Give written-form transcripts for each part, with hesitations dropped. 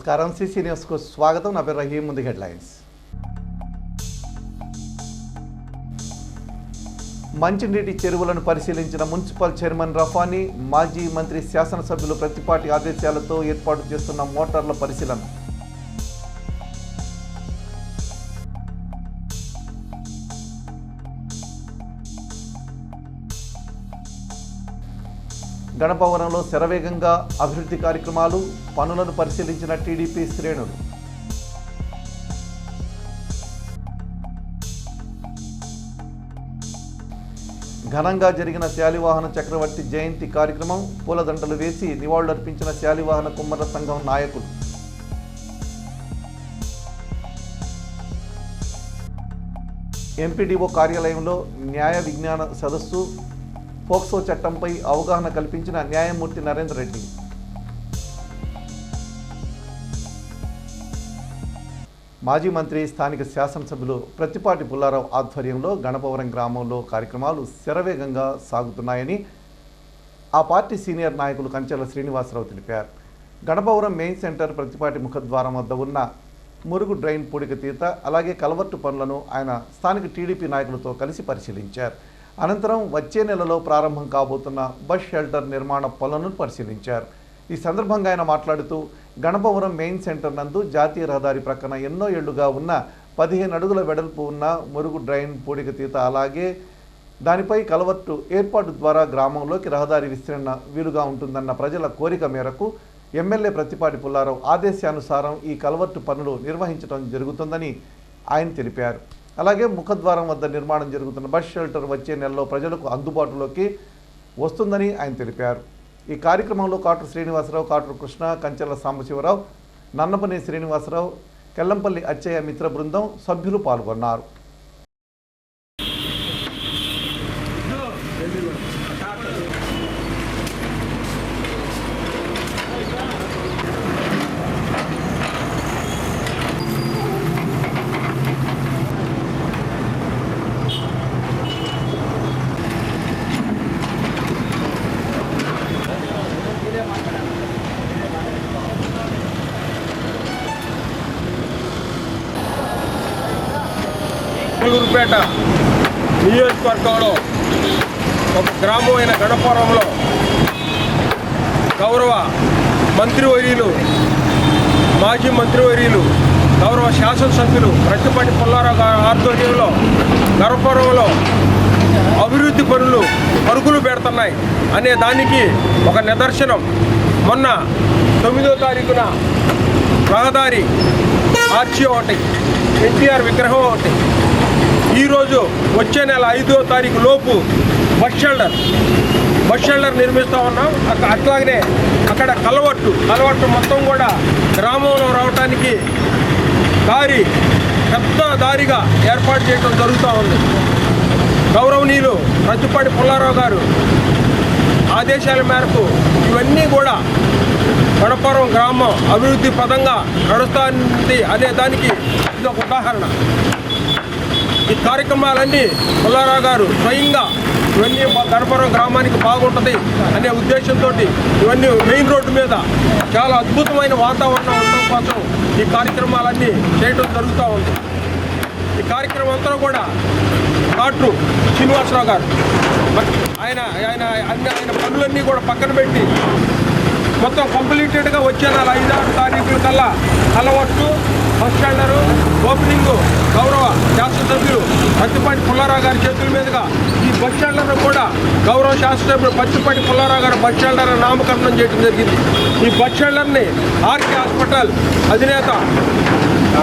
నమస్కారం సిసి న్యూస్కు స్వాగతం. నా పేరు రహీం. ముందు హెడ్లైన్స్. మంచినీటి చెరువులను పరిశీలించిన మున్సిపల్ చైర్మన్ రఫానీ, మాజీ మంత్రి శాసనసభ్యులు ప్రతిపాటి ఆదేశాలతో ఏర్పాటు చేస్తున్న మోటార్ల పరిశీలన. గణపవరంలో శరవేగంగా అభివృద్ధి కార్యక్రమాలు, పనులను పరిశీలించిన టీడీపీ శ్రేణులు. ఘనంగా జరిగిన శాలివాహన చక్రవర్తి జయంతి కార్యక్రమం, పూలదండలు వేసి నివాళులర్పించిన శాలివాహన కుమ్మర సంఘం నాయకులు. ఎంపీడీఓ కార్యాలయంలో న్యాయ విజ్ఞాన సదస్సు, పోక్సో చట్టంపై అవగాహన కల్పించిన న్యాయమూర్తి నరేందర్ రెడ్డి. మాజీ మంత్రి స్థానిక శాసనసభ్యులు ప్రతిపాటి పుల్లారావు ఆధ్వర్యంలో గణపవరం గ్రామంలో కార్యక్రమాలు శరవేగంగా సాగుతున్నాయని ఆ పార్టీ సీనియర్ నాయకులు కంచెల శ్రీనివాసరావు తెలిపారు. గణపవరం మెయిన్ సెంటర్ ప్రతిపాటి ముఖద్వారం వద్ద ఉన్న మురుగు డ్రైన్ పూడికతీత, అలాగే కలవర్టు పనులను ఆయన స్థానిక టీడీపీ నాయకులతో కలిసి పరిశీలించారు. అనంతరం వచ్చే నెలలో ప్రారంభం కాబోతున్న బస్ షెల్టర్ నిర్మాణ పనులను పరిశీలించారు. ఈ సందర్భంగా ఆయన మాట్లాడుతూ, గణపవరం మెయిన్ సెంటర్ నందు జాతీయ రహదారి ప్రక్కన ఎన్నో ఏళ్లుగా ఉన్న 15 అడుగుల వెడల్పు ఉన్న మురుగు డ్రైన్ పూడికతీత, అలాగే దానిపై కలవర్టు ఏర్పాటు ద్వారా గ్రామంలోకి రహదారి విస్తరణ వీలుగా ఉంటుందన్న ప్రజల కోరిక మేరకు ఎమ్మెల్యే ప్రతిపాటి పుల్లారావు ఆదేశానుసారం ఈ కలవర్టు పనులు నిర్వహించడం జరుగుతుందని ఆయన తెలిపారు. అలాగే ముఖద్వారం వద్ద నిర్మాణం జరుగుతున్న బస్ షెల్టర్ వచ్చే నెలలో ప్రజలకు అందుబాటులోకి వస్తుందని ఆయన తెలిపారు. ఈ కార్యక్రమంలో కాటూరు శ్రీనివాసరావు, కాటూరు కృష్ణ, కంచెల సాంబశివరావు, నన్నపని శ్రీనివాసరావు, కెల్లంపల్లి అచ్చయ్య మిత్ర బృందం సభ్యులు పాల్గొన్నారు. చిలకలూరుపేట నియోజకవర్గంలో ఒక గ్రామం అయిన గణపవరంలో గౌరవ మంత్రివర్యులు, మాజీ మంత్రివర్యులు, గౌరవ శాసనసభ్యులు ప్రతిపాటి పుల్లారావు గారి ఆధ్వర్యంలో గణపవరంలో అభివృద్ధి పనులు పరుగులు పెడుతున్నాయి అనే దానికి ఒక నిదర్శనం. మొన్న 9వ తారీఖున రహదారి ఆర్చి ఒకటి, ఎన్టీఆర్ విగ్రహం ఒకటి, ఈరోజు వచ్చే నెల 5వ తారీఖు లోపు బస్ షెల్టర్ నిర్మిస్తూ ఉన్నాం. అట్లాగనే అక్కడ కలవట్టు మొత్తం కూడా గ్రామంలో రావడానికి పెద్ద దారిగా ఏర్పాటు చేయడం జరుగుతూ ఉంది. గౌరవనీయులు ప్రతిపాటి పుల్లారావు గారు ఆదేశాల మేరకు ఇవన్నీ కూడా గణపవరం గ్రామం అభివృద్ధి పదంగా నడుస్తుంది అనే దానికి ఇది ఒక ఉదాహరణ. ఈ కార్యక్రమాలన్నీ పుల్లారావు గారు స్వయంగా ఇవన్నీ గణపవరం గ్రామానికి బాగుంటుంది అనే ఉద్దేశంతో ఇవన్నీ మెయిన్ రోడ్డు మీద చాలా అద్భుతమైన వాతావరణం ఉండడం కోసం ఈ కార్యక్రమాలన్నీ చేయడం జరుగుతూ ఉంది. ఈ కార్యక్రమం అంతా కూడా కాటూరు శ్రీనివాసరావు గారు ఆయన పనులన్నీ కూడా పక్కన పెట్టి మొత్తం కంప్లీటెడ్గా వచ్చే నెల 5వ తారీఖుల కల్లా కలవట్టు, బస్ షెల్టర్ ఓపెనింగ్ గౌరవ శాసనసభ్యులు ప్రతిపాటి పుల్లారావు గారి చేతుల మీదుగా ఈ బస్ షెల్టర్ కూడా గౌరవ శాసనసభ్యులు ప్రతిపాటి పుల్లారావు గారు బస్ షెల్టర్ నామకరణం చేయడం జరిగింది. ఈ బస్ షెల్టర్ని ఆర్కే హాస్పిటల్ అధినేత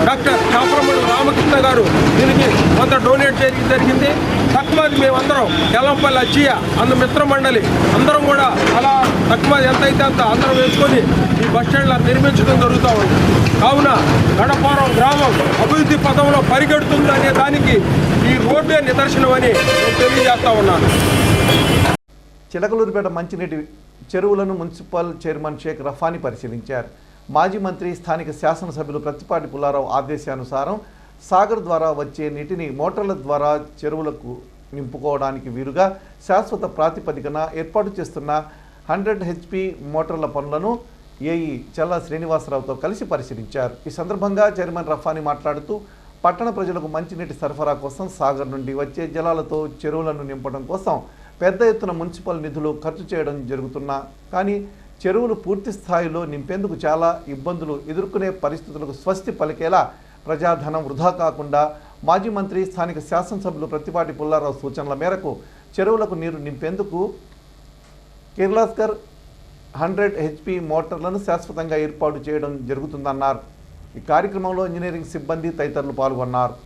డాక్టర్ చాపరమణి రామకృష్ణ గారు దీనికి కొంత డొనేట్ చేయడం జరిగింది. తక్కువది మేమందరం కెల్లంపల్లి అచ్చయ్య మిత్ర మండలి అందరం కూడా అలా తక్కువది ఎంతైతే అంత అందరం వేసుకొని ఈ బస్ స్టాండ్ నిర్మించడం జరుగుతూ ఉంది. కావున గణపవరం గ్రామం అభివృద్ధి పథంలో పరిగెడుతుంది అనే దానికి ఈ రోడ్డే నిదర్శనం అని నేను తెలియజేస్తా ఉన్నాను. చిలకలూరుపేట మంచినీటి చెరువులను మున్సిపల్ చైర్మన్ షేక్ రఫానీ పరిశీలించారు. మాజీ మంత్రి స్థానిక శాసనసభ్యులు ప్రతిపాటి పుల్లారావు ఆదేశానుసారం సాగర్ ద్వారా వచ్చే నీటిని మోటార్ల ద్వారా చెరువులకు నింపుకోవడానికి వీలుగా శాశ్వత ప్రాతిపదికన ఏర్పాటు చేస్తున్న 100 HP మోటార్ల పనులను ఏఈ చల్లా శ్రీనివాసరావుతో కలిసి పరిశీలించారు. ఈ సందర్భంగా చైర్మన్ రఫానీ మాట్లాడుతూ పట్టణ ప్రజలకు మంచినీటి సరఫరా కోసం సాగర్ నుండి వచ్చే జలాలతో చెరువులను నింపడం కోసం పెద్ద ఎత్తున మున్సిపల్ నిధులు ఖర్చు చేయడం జరుగుతున్నా కానీ చెరువులు పూర్తి స్థాయిలో నింపేందుకు చాలా ఇబ్బందులు ఎదుర్కొనే పరిస్థితులకు స్వస్తి పలికేలా ప్రజాధనం వృధా కాకుండా మాజీ మంత్రి స్థానిక శాసనసభ్యులు ప్రత్తిపాటి పుల్లారావు సూచనల మేరకు చెరువులకు నీరు నింపేందుకు కిర్లాస్కర్ 100 HP మోటార్లను శాశ్వతంగా ఏర్పాటు చేయడం జరుగుతుందన్నారు. ఈ కార్యక్రమంలో ఇంజనీరింగ్ సిబ్బంది తదితరులు పాల్గొన్నారు.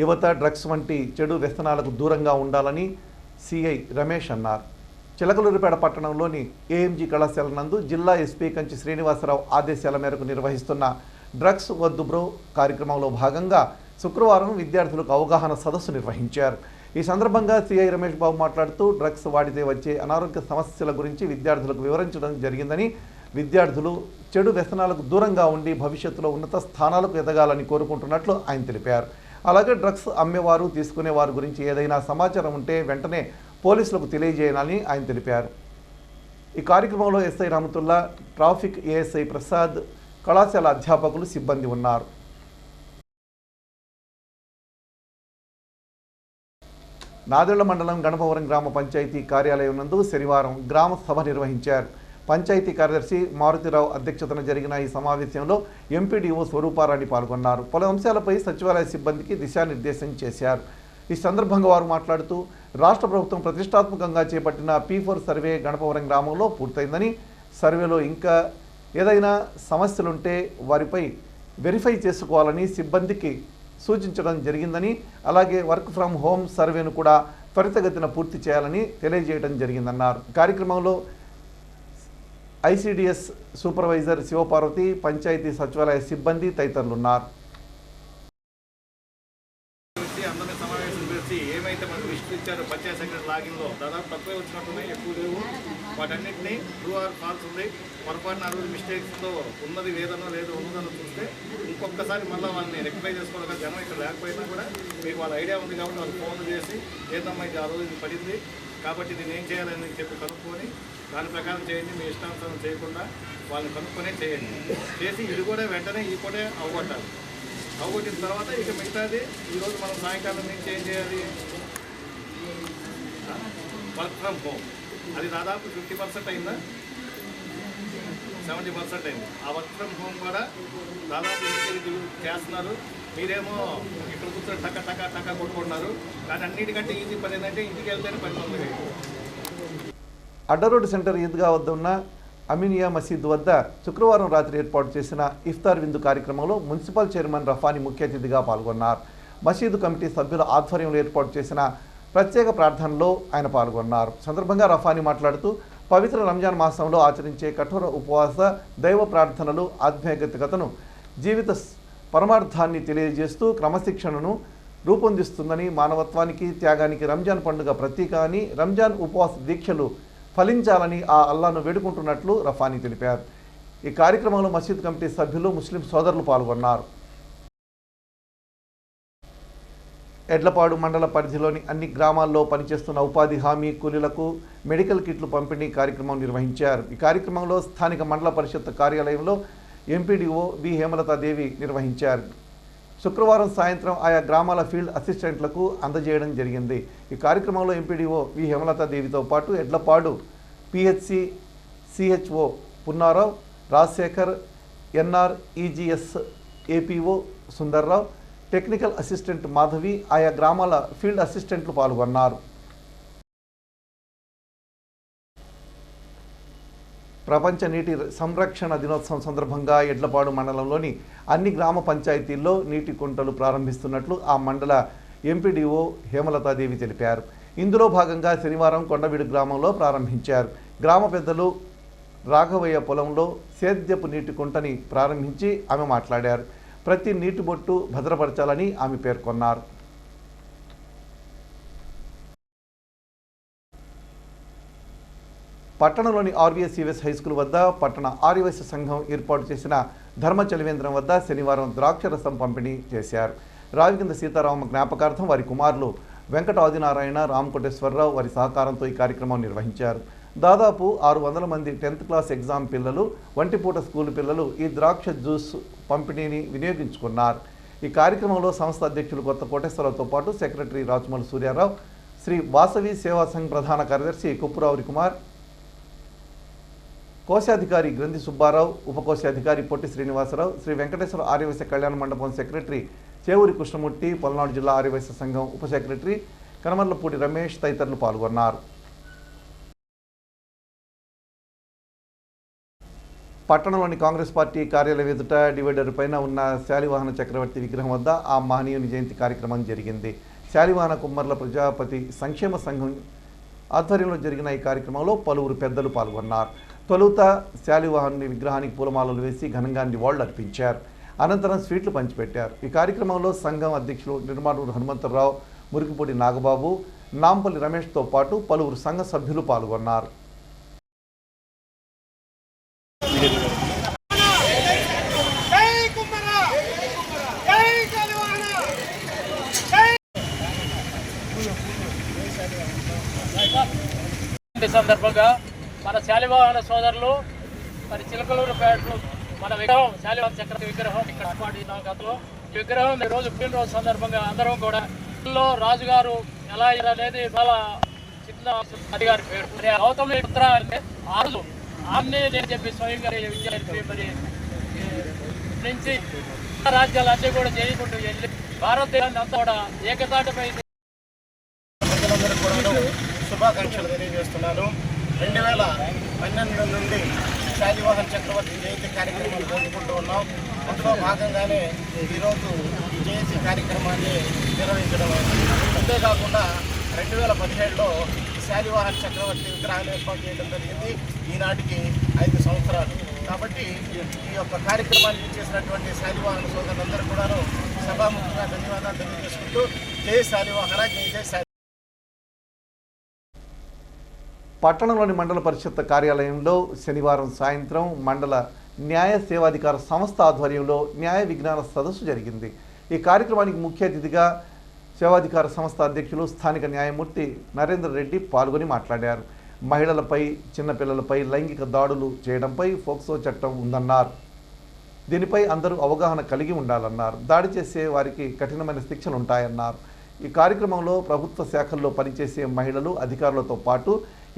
యువత డ్రగ్స్ వంటి చెడు వ్యసనాలకు దూరంగా ఉండాలని సిఐ రమేష్ అన్నారు. చిలకలూరిపేట పట్టణంలోని ఏఎంజీ కళాశాల నందు జిల్లా ఎస్పీ కంచి శ్రీనివాసరావు ఆదేశాల మేరకు నిర్వహిస్తున్న డ్రగ్స్ వద్దు బ్రో కార్యక్రమంలో భాగంగా శుక్రవారం విద్యార్థులకు అవగాహన సదస్సు నిర్వహించారు. ఈ సందర్భంగా సిఐ రమేష్ బాబు మాట్లాడుతూ డ్రగ్స్ వాడితే వచ్చే అనారోగ్య సమస్యల గురించి విద్యార్థులకు వివరించడం జరిగిందని, విద్యార్థులు చెడు వ్యసనాలకు దూరంగా ఉండి భవిష్యత్తులో ఉన్నత స్థానాలకు ఎదగాలని కోరుకుంటున్నట్లు ఆయన తెలిపారు. అలాగే డ్రగ్స్ అమ్మేవారు తీసుకునే వారి గురించి ఏదైనా సమాచారం ఉంటే వెంటనే పోలీసులకు తెలియజేయాలని ఆయన తెలిపారు. ఈ కార్యక్రమంలో SI Rahmatullah, traffic ASI Prasad, కళాశాల అధ్యాపకులు, సిబ్బంది ఉన్నారు. నాదెళ్ల మండలం గణపవరం గ్రామ పంచాయతీ కార్యాలయం నందు శనివారం గ్రామ సభ నిర్వహించారు. పంచాయతీ కార్యదర్శి మారుతిరావు అధ్యక్షతన జరిగిన ఈ సమావేశంలో ఎంపీడీఓ స్వరూపారాణి పాల్గొన్నారు. పలు అంశాలపై సచివాలయ సిబ్బందికి దిశానిర్దేశం చేశారు. ఈ సందర్భంగా వారు మాట్లాడుతూ రాష్ట్ర ప్రభుత్వం ప్రతిష్టాత్మకంగా చేపట్టిన P4 సర్వే గణపవరం గ్రామంలో పూర్తయిందని, సర్వేలో ఇంకా ఏదైనా సమస్యలుంటే వారిపై వెరిఫై చేసుకోవాలని సిబ్బందికి సూచించడం జరిగిందని, అలాగే వర్క్ ఫ్రమ్ హోమ్ సర్వేను కూడా త్వరితగతిన పూర్తి చేయాలని తెలియజేయడం జరిగిందన్నారు. కార్యక్రమంలో ఐసిడిఎస్ సూపర్వైజర్ శివపార్వతి, పంచాయతీ సచివాలయ సిబ్బంది తదితరులు ఉన్నారు. అందరినీ సమావేశం చేసి ఏమైతే మనకు లిస్ట్ ఇచ్చారో పంచాయత్ సెక్రటరీ లాగిన్లో దాదాపు తక్కువే వచ్చినట్టున్నాయి, ఎక్కువ లేవు. వాటన్నింటినీ ట్రూ ఆర్ ఫాల్స్ ఉంది, పొరపాటున 60 మిస్టేక్స్తో ఉన్నది లేదనో లేదు ఉన్నదనో చూస్తే ఇంకొకసారి మళ్ళీ వాళ్ళని రెక్టిఫై చేసుకోవాలి. జనం ఇక్కడ లేకపోయినా కూడా మీకు వాళ్ళ ఐడియా ఉంది కాబట్టి వాళ్ళు ఫోన్ చేసి ఏదమ్మా ఇది ఆ రోజు ఇది పడింది కాబట్టి దీన్ని ఏం చేయాలని చెప్పి కనుక్కొని దాని ప్రకారం చేయండి, మీ ఇష్టానుసారం చేయకుండా వాళ్ళని కనుక్కొనే చేయండి. చేసి ఇది కూడా వెంటనే ఈ కూడా అవగొట్టాలి. అవగొట్టిన తర్వాత ఇక మిగతాది ఈరోజు మనం సాయంకాలం నుంచి ఏం చేయాలి, వర్క్ ఫ్రమ్ హోమ్ అది దాదాపు 50% అయిందా, 70% అయింది. ఆ వర్క్ ఫ్రమ్ హోమ్ కూడా దాదాపు ఇంటికి చేస్తున్నారు. మీరేమో ఇక్కడ కూర్చొని టకా కొట్టుకుంటున్నారు. కానీ అన్నిటికంటే ఈజీ పని ఏంటంటే ఇంటికి వెళ్తేనే పని తొందరగా. అడ్డరోడ్ సెంటర్ ఈద్గా వద్ద ఉన్న అమీనియా మసీద్ వద్ద శుక్రవారం రాత్రి ఏర్పాటు చేసిన ఇఫ్తార్ విందు కార్యక్రమంలో మున్సిపల్ చైర్మన్ రఫానీ ముఖ్య అతిథిగా పాల్గొన్నారు. మసీదు కమిటీ సభ్యుల ఆధ్వర్యంలో ఏర్పాటు చేసిన ప్రత్యేక ప్రార్థనలో ఆయన పాల్గొన్నారు. సందర్భంగా రఫానీ మాట్లాడుతూ పవిత్ర రంజాన్ మాసంలో ఆచరించే కఠోర ఉపవాస, దైవ ప్రార్థనలు ఆధ్యాత్మికతను, జీవిత పరమార్థాన్ని తెలియజేస్తూ క్రమశిక్షణను రూపొందిస్తుందని, మానవత్వానికి, త్యాగానికి రంజాన్ పండుగ ప్రతీక అని, రంజాన్ ఉపవాస దీక్షలు ఫలించాలని ఆ అల్లాను వేడుకుంటున్నట్లు రఫానీ తెలిపారు. ఈ కార్యక్రమంలో మసీద్ కమిటీ సభ్యులు, ముస్లిం సోదరులు పాల్గొన్నారు. ఎడ్లపాడు మండల పరిధిలోని అన్ని గ్రామాల్లో పనిచేస్తున్న ఉపాధి హామీ కూలీలకు మెడికల్ కిట్లు పంపిణీ కార్యక్రమం నిర్వహించారు. ఈ కార్యక్రమంలో స్థానిక మండల పరిషత్ కార్యాలయంలో ఎంపీడీఓ వి హేమలతాదేవి నిర్వహించారు. శుక్రవారం సాయంత్రం ఆయా గ్రామాల ఫీల్డ్ అసిస్టెంట్లకు అందజేయడం జరిగింది. ఈ కార్యక్రమంలో ఎంపీడీఓ వి హేమలతాదేవితో పాటు Edlapadu PHC CHO Punnarao, Rajasekhar, NR EGS APO Sundararao, technical assistant Madhavi, ఆయా గ్రామాల ఫీల్డ్ అసిస్టెంట్లు పాల్గొన్నారు. ప్రపంచ నీటి సంరక్షణ దినోత్సవం సందర్భంగా ఎడ్లపాడు మండలంలోని అన్ని గ్రామ పంచాయతీల్లో నీటి కుంటలు ప్రారంభిస్తున్నట్లు ఆ మండల ఎంపీడీఓ హేమలతాదేవి తెలిపారు. ఇందులో భాగంగా శనివారం కొండవీడు గ్రామంలో ప్రారంభించారు. గ్రామ పెద్దలు రాఘవయ్య పొలంలో సేద్యపు నీటి కుంటని ప్రారంభించి ఆమె మాట్లాడారు. ప్రతి నీటి బొట్టు భద్రపరచాలని ఆమె పేర్కొన్నారు. పట్టణంలోని ఆర్వీఎస్ఈఎస్ హైస్కూల్ వద్ద పట్టణ ఆర్యవైశ్య సంఘం ఏర్పాటు చేసిన ధర్మ చలివేంద్రం వద్ద శనివారం ద్రాక్షరసం పంపిణీ చేశారు. రావికింద సీతారామ జ్ఞాపకార్థం వారి కుమారులు వెంకట ఆదినారాయణ, రామకోటేశ్వరరావు వారి సహకారంతో ఈ కార్యక్రమం నిర్వహించారు. దాదాపు 600 మంది 10th క్లాస్ ఎగ్జామ్ పిల్లలు, వంటిపూట స్కూల్ పిల్లలు ఈ ద్రాక్ష జ్యూస్ పంపిణీని వినియోగించుకున్నారు. ఈ కార్యక్రమంలో సంస్థ అధ్యక్షులు కొత్త కోటేశ్వరరావుతో పాటు సెక్రటరీ రాజమౌళి సూర్యారావు, శ్రీ వాసవి సేవా సంఘ్ ప్రధాన కార్యదర్శి కుప్పురావురి కుమార్, కోశాధికారి గ్రంథి సుబ్బారావు, ఉపకోశాధికారి పొట్టి శ్రీనివాసరావు, శ్రీ వెంకటేశ్వర ఆర్యవైశ్య కళ్యాణ మండపం సెక్రటరీ చేవూరి కృష్ణమూర్తి, పల్నాడు జిల్లా ఆర్యవైశ్య సంఘం ఉప సెక్రటరీ కనమర్లపూడి రమేష్ తదితరులు పాల్గొన్నారు. పట్టణంలోని కాంగ్రెస్ పార్టీ కార్యాలయం ఎదుట డివైడర్ పైన ఉన్న శాలివాహన చక్రవర్తి విగ్రహం వద్ద ఆ మహనీయుని జయంతి కార్యక్రమం జరిగింది. శాలివాహన కుమ్మర్ల ప్రజాపతి సంక్షేమ సంఘం ఆధ్వర్యంలో జరిగిన ఈ కార్యక్రమంలో పలువురు పెద్దలు పాల్గొన్నారు. తొలుత శాలివాహనుని విగ్రహానికి పూలమాలలు వేసి ఘనంగా నివాళులు అర్పించారు. అనంతరం స్వీట్లు పంచిపెట్టారు. ఈ కార్యక్రమంలో సంఘం అధ్యక్షులు నిర్మాణూరు హనుమంతరావు, మురికిపూడి నాగబాబు, నాంపల్లి రమేష్తో పాటు పలువురు సంఘ సభ్యులు పాల్గొన్నారు. సందర్భంగా మన శాలివాహన సోదరులు మరి చిలకలూరు పేటలు మన విగ్రహం శాలివాహన చక్రవర్తి విగ్రహం ఇక్కడ గతంలో ఈ విగ్రహం ఈరోజు పుట్టినరోజు సందర్భంగా అందరం కూడా రాజుగారు ఎలా అనేది చాలా చిన్న అధికారి పేరు గౌతమి పుత్ర అంటే ఆరు ఆమె నేను చెప్పి స్వయంగా విద్యార్థి మరి నుంచి రాజ్యాలన్నీ కూడా చేసుకుంటూ వెళ్ళి భారతదేశాన్ని అంతా కూడా ఏకతాటిపై శుభాకాంక్షలు తెలియజేస్తున్నాను. 2012 నుండి శాలివాహన చక్రవర్తి జయంతి కార్యక్రమాలు జరుపుకుంటూ ఉన్నాం. అందులో భాగంగానే ఈరోజు ఈ జయంతి కార్యక్రమాన్ని నిర్వహించడం. అంతేకాకుండా 2017లో శాలివాహన చక్రవర్తి విగ్రహాన్ని ఏర్పాటు చేయడం జరిగింది. ఈనాటికి 5 సంవత్సరాలు. కాబట్టి ఈ యొక్క కార్యక్రమాన్ని చేసినటువంటి శాలివాహన సోదరులందరూ కూడాను సభాముఖంగా ధన్యవాదాలు తెలియజేసుకుంటూ జై శాలివాహన, జై శాలి. పట్టణంలోని మండల పరిషత్ కార్యాలయంలో శనివారం సాయంత్రం మండల న్యాయ సేవాధికార సంస్థ ఆధ్వర్యంలో న్యాయ విజ్ఞాన సదస్సు జరిగింది. ఈ కార్యక్రమానికి ముఖ్య అతిథిగా సేవాధికార సంస్థ అధ్యక్షులు స్థానిక న్యాయమూర్తి నరేందర్ రెడ్డి పాల్గొని మాట్లాడారు. మహిళలపై, చిన్నపిల్లలపై లైంగిక దాడులు చేయడంపై ఫోక్సో చట్టం ఉందన్నారు. దీనిపై అందరూ అవగాహన కలిగి ఉండాలన్నారు. దాడి చేసే వారికి కఠినమైన శిక్షలు ఉంటాయన్నారు. ఈ కార్యక్రమంలో ప్రభుత్వ శాఖల్లో పనిచేసే మహిళలు, అధికారులతో పాటు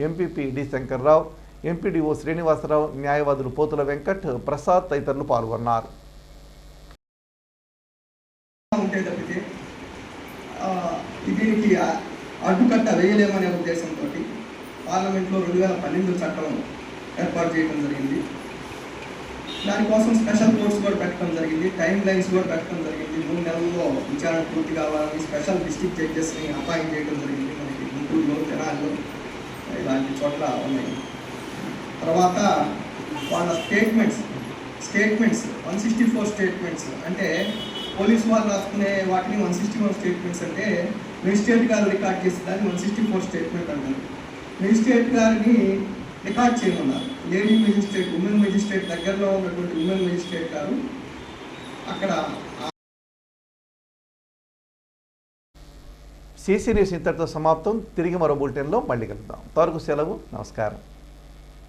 MPP D Shankarrao, MPDO Srinivasarao, న్యాయవాదులు పోతుల వెంకట్, ప్రసాద్ తదితరులు పాల్గొన్నారు. దీనికి అడ్డుకట్ట వేయలేమనే ఉద్దేశంతో పార్లమెంట్లో 2012 చట్టం ఏర్పాటు చేయడం జరిగింది. దానికోసం స్పెషల్ కోర్ట్స్ కూడా పెట్టడం జరిగింది, టైం లైన్స్ కూడా పెట్టడం జరిగింది. 3 నెలల్లో విచారణ పూర్తి కావాలని స్పెషల్ డిస్ట్రిక్ట్ జడ్జెస్ని అపాయింట్ చేయడం జరిగింది. మనకి గుంటూరులో, తెనాలిలో ఇలాంటి చోట్ల ఉన్నాయి. తర్వాత వాళ్ళ స్టేట్మెంట్స్ 164 స్టేట్మెంట్స్ అంటే పోలీసు వాళ్ళు రాసుకునే వాటిని 161 స్టేట్మెంట్స్ అంటే మెజిస్ట్రేట్ గారు రికార్డ్ చేసే దాన్ని 164 స్టేట్మెంట్ అంటారు. మెజిస్ట్రేట్ గారిని రికార్డ్ చేయమన్నారు. లేడీ మెజిస్ట్రేట్, ఉమెన్ మెజిస్ట్రేట్ దగ్గరలో ఉన్నటువంటి ఉమెన్ మెజిస్ట్రేట్ గారు అక్కడ. సీసీ న్యూస్ ఇంతటితో సమాప్తం. తిరిగి మరో బులెటిన్లో మళ్ళీ కలుద్దాం. అంతవరకు సెలవు. నమస్కారం.